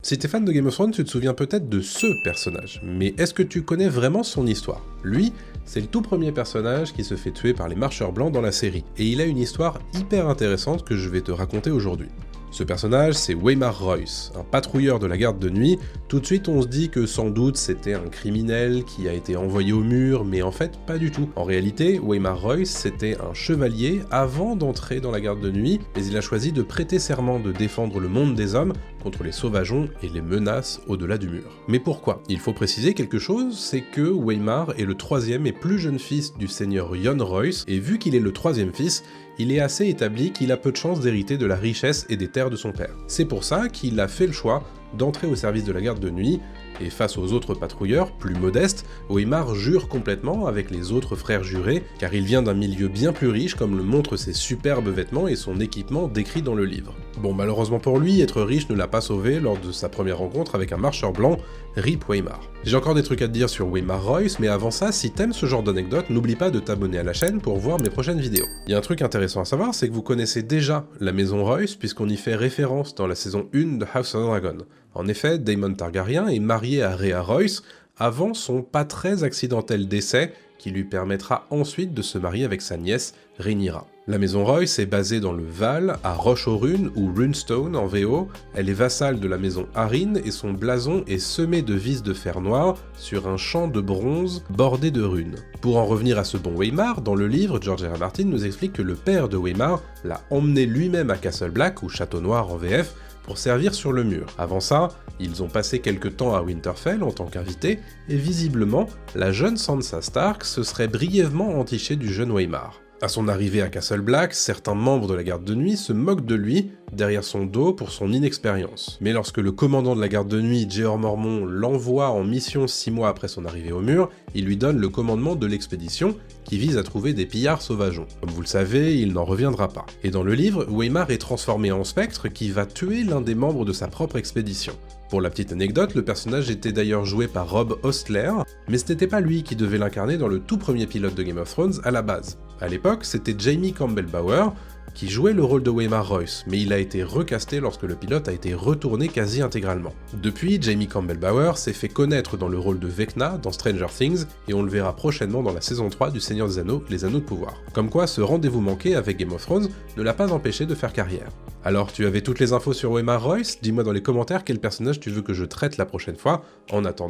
Si t'es fan de Game of Thrones, tu te souviens peut-être de ce personnage, mais est-ce que tu connais vraiment son histoire? Lui, c'est le tout premier personnage qui se fait tuer par les marcheurs blancs dans la série, et il a une histoire hyper intéressante que je vais te raconter aujourd'hui. Ce personnage, c'est Waymar Royce, un patrouilleur de la garde de nuit. Tout de suite, on se dit que sans doute c'était un criminel qui a été envoyé au mur, mais en fait, pas du tout. En réalité, Waymar Royce, c'était un chevalier avant d'entrer dans la garde de nuit, mais il a choisi de prêter serment de défendre le monde des hommes contre les sauvageons et les menaces au-delà du mur. Mais pourquoi? Il faut préciser quelque chose, c'est que Waymar est le troisième et plus jeune fils du seigneur Yohn Royce, et vu qu'il est le troisième fils, il est assez établi qu'il a peu de chances d'hériter de la richesse et des terres de son père. C'est pour ça qu'il a fait le choix d'entrer au service de la garde de nuit, et face aux autres patrouilleurs, plus modestes, Waymar jure complètement avec les autres frères jurés, car il vient d'un milieu bien plus riche comme le montrent ses superbes vêtements et son équipement décrit dans le livre. Bon, malheureusement pour lui, être riche ne l'a pas sauvé lors de sa première rencontre avec un marcheur blanc, RIP Waymar. J'ai encore des trucs à te dire sur Waymar Royce, mais avant ça, si t'aimes ce genre d'anecdotes, n'oublie pas de t'abonner à la chaîne pour voir mes prochaines vidéos. Il y a un truc intéressant à savoir, c'est que vous connaissez déjà la maison Royce, puisqu'on y fait référence dans la saison 1 de House of the Dragon. En effet, Daemon Targaryen est marié à Rhea Royce avant son pas très accidentel décès qui lui permettra ensuite de se marier avec sa nièce Rhaenyra. La maison Royce est basée dans le Val, à Roche-aux-Runes ou Runestone en VO. Elle est vassale de la maison Arryn et son blason est semé de vis de fer noir sur un champ de bronze bordé de runes. Pour en revenir à ce bon Waymar, dans le livre, George R. R. Martin nous explique que le père de Waymar l'a emmené lui-même à Castle Black, ou Château Noir en VF, pour servir sur le mur. Avant ça, ils ont passé quelques temps à Winterfell en tant qu'invités, et visiblement, la jeune Sansa Stark se serait brièvement entichée du jeune Waymar. À son arrivée à Castle Black, certains membres de la garde de nuit se moquent de lui, derrière son dos pour son inexpérience. Mais lorsque le commandant de la garde de nuit, Jeor Mormont, l'envoie en mission 6 mois après son arrivée au mur, il lui donne le commandement de l'expédition, qui vise à trouver des pillards sauvageons. Comme vous le savez, il n'en reviendra pas. Et dans le livre, Waymar est transformé en spectre qui va tuer l'un des membres de sa propre expédition. Pour la petite anecdote, le personnage était d'ailleurs joué par Rob Ostler, mais ce n'était pas lui qui devait l'incarner dans le tout premier pilote de Game of Thrones à la base. À l'époque, c'était Jamie Campbell Bower qui jouait le rôle de Waymar Royce, mais il a été recasté lorsque le pilote a été retourné quasi intégralement. Depuis, Jamie Campbell Bower s'est fait connaître dans le rôle de Vecna dans Stranger Things, et on le verra prochainement dans la saison 3 du Seigneur des Anneaux, les Anneaux de Pouvoir. Comme quoi, ce rendez-vous manqué avec Game of Thrones ne l'a pas empêché de faire carrière. Alors, tu avais toutes les infos sur Waymar Royce? Dis-moi dans les commentaires quel personnage tu veux que je traite la prochaine fois. En attendant,